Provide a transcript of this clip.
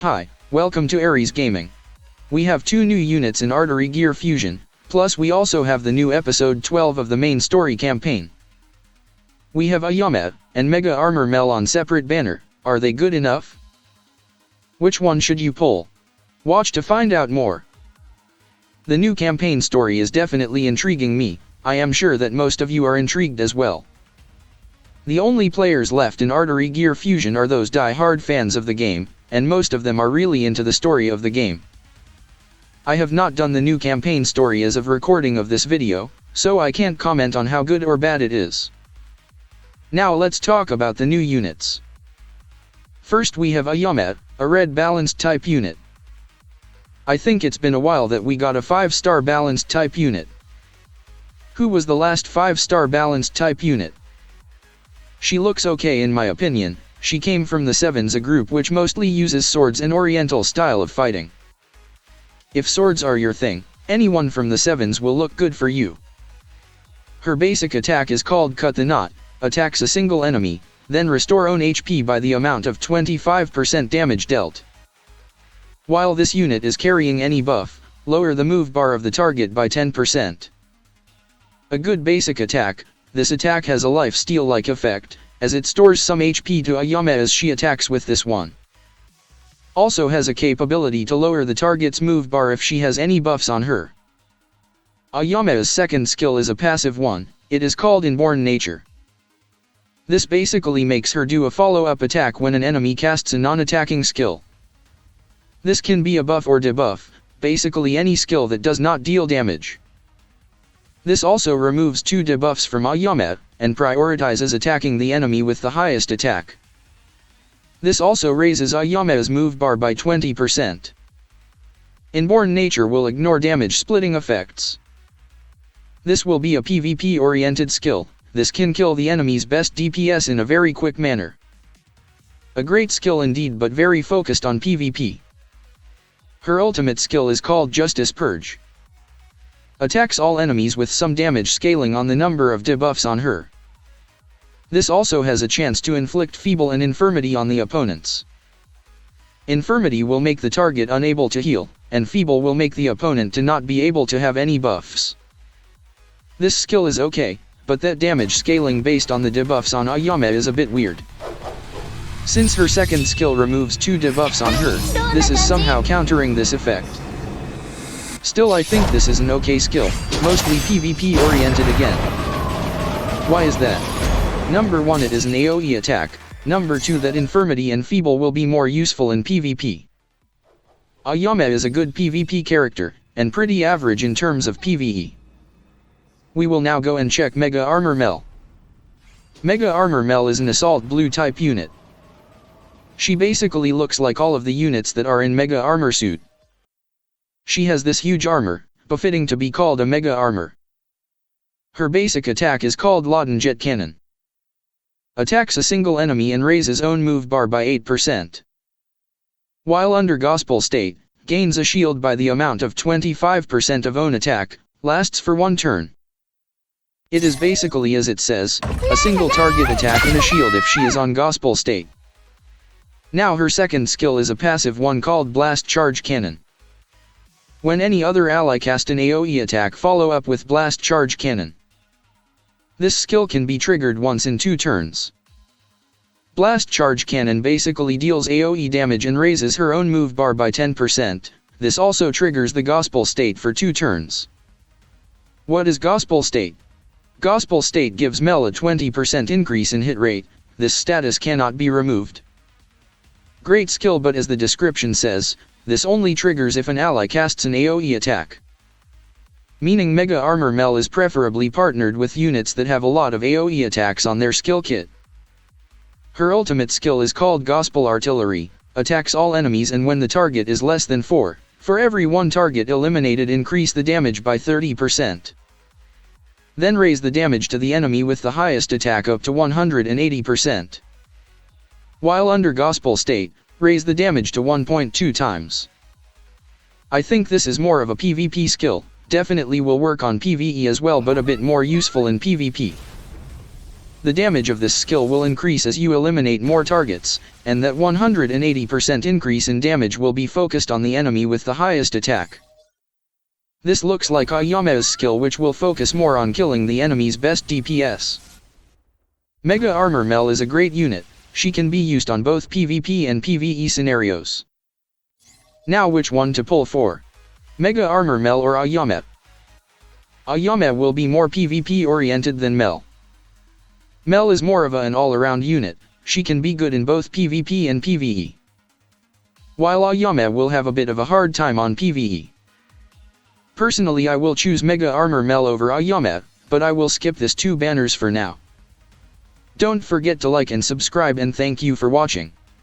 Hi, welcome to Ares Gaming. We have 2 new units in Artery Gear Fusion, plus we also have the new episode 12 of the main story campaign. We have Ayame and Mega Armor Mel on separate banner. Are they good enough? Which one should you pull? Watch to find out more. The new campaign story is definitely intriguing me. I am sure that most of you are intrigued as well. The only players left in Artery Gear Fusion are those die-hard fans of the game, and most of them are really into the story of the game. I have not done the new campaign story as of recording of this video, so I can't comment on how good or bad it is. Now let's talk about the new units. First we have Ayame, a red balanced type unit. I think it's been a while that we got a 5-star balanced type unit. Who was the last 5-star balanced type unit? She looks okay in my opinion. She came from the Sevens, a group which mostly uses swords and oriental style of fighting. If swords are your thing, anyone from the Sevens will look good for you. Her basic attack is called Cut the Knot, attacks a single enemy, then restore own HP by the amount of 25% damage dealt. While this unit is carrying any buff, lower the move bar of the target by 10%. A good basic attack, this attack has a life steal-like effect, as it stores some HP to Ayame as she attacks with this one. Also has a capability to lower the target's move bar if she has any buffs on her. Ayame's second skill is a passive one, it is called Inborn Nature. This basically makes her do a follow-up attack when an enemy casts a non-attacking skill. This can be a buff or debuff, basically any skill that does not deal damage. This also removes 2 debuffs from Ayame, and prioritizes attacking the enemy with the highest attack. This also raises Ayame's move bar by 20%. Inborn Nature will ignore damage splitting effects. This will be a PvP-oriented skill, this can kill the enemy's best DPS in a very quick manner. A great skill indeed, but very focused on PvP. Her ultimate skill is called Justice Purge. Attacks all enemies with some damage scaling on the number of debuffs on her. This also has a chance to inflict Feeble and Infirmity on the opponents. Infirmity will make the target unable to heal, and Feeble will make the opponent to not be able to have any buffs. This skill is okay, but that damage scaling based on the debuffs on Ayame is a bit weird. Since her second skill removes 2 debuffs on her, this is somehow countering this effect. Still, I think this is an okay skill, mostly PvP oriented again. Why is that? Number 1, it is an AoE attack, number 2, that Infirmity and Feeble will be more useful in PvP. Ayame is a good PvP character, and pretty average in terms of PvE. We will now go and check Mega Armor Mel. Mega Armor Mel is an Assault Blue type unit. She basically looks like all of the units that are in Mega Armor Suit. She has this huge armor, befitting to be called a Mega Armor. Her basic attack is called Laden Jet Cannon. Attacks a single enemy and raises own move bar by 8%. While under Gospel State, gains a shield by the amount of 25% of own attack, lasts for 1 turn. It is basically as it says, a single target attack and a shield if she is on Gospel State. Now her second skill is a passive one called Blast Charge Cannon. When any other ally cast an AoE attack, follow up with Blast Charge Cannon. This skill can be triggered once in 2 turns. Blast Charge Cannon basically deals AoE damage and raises her own move bar by 10%, this also triggers the Gospel State for 2 turns. What is Gospel State? Gospel State gives Mel a 20% increase in hit rate, this status cannot be removed. Great skill, but as the description says, this only triggers if an ally casts an AoE attack. Meaning Mega Armor Mel is preferably partnered with units that have a lot of AoE attacks on their skill kit. Her ultimate skill is called Gospel Artillery, attacks all enemies, and when the target is less than 4, for every 1 target eliminated, increase the damage by 30%. Then raise the damage to the enemy with the highest attack up to 180%. While under Gospel State, raise the damage to 1.2 times. I think this is more of a PvP skill, definitely will work on PvE as well, but a bit more useful in PvP. The damage of this skill will increase as you eliminate more targets, and that 180% increase in damage will be focused on the enemy with the highest attack. This looks like Ayame's skill, which will focus more on killing the enemy's best DPS. Mega Armor Mel is a great unit. She can be used on both PvP and PvE scenarios. Now which one to pull for? Mega Armor Mel or Ayame? Ayame will be more PvP oriented than Mel. Mel is more of an all-around unit. She can be good in both PvP and PvE. While Ayame will have a bit of a hard time on PvE. Personally, I will choose Mega Armor Mel over Ayame, but I will skip this two banners for now. Don't forget to like and subscribe, and thank you for watching.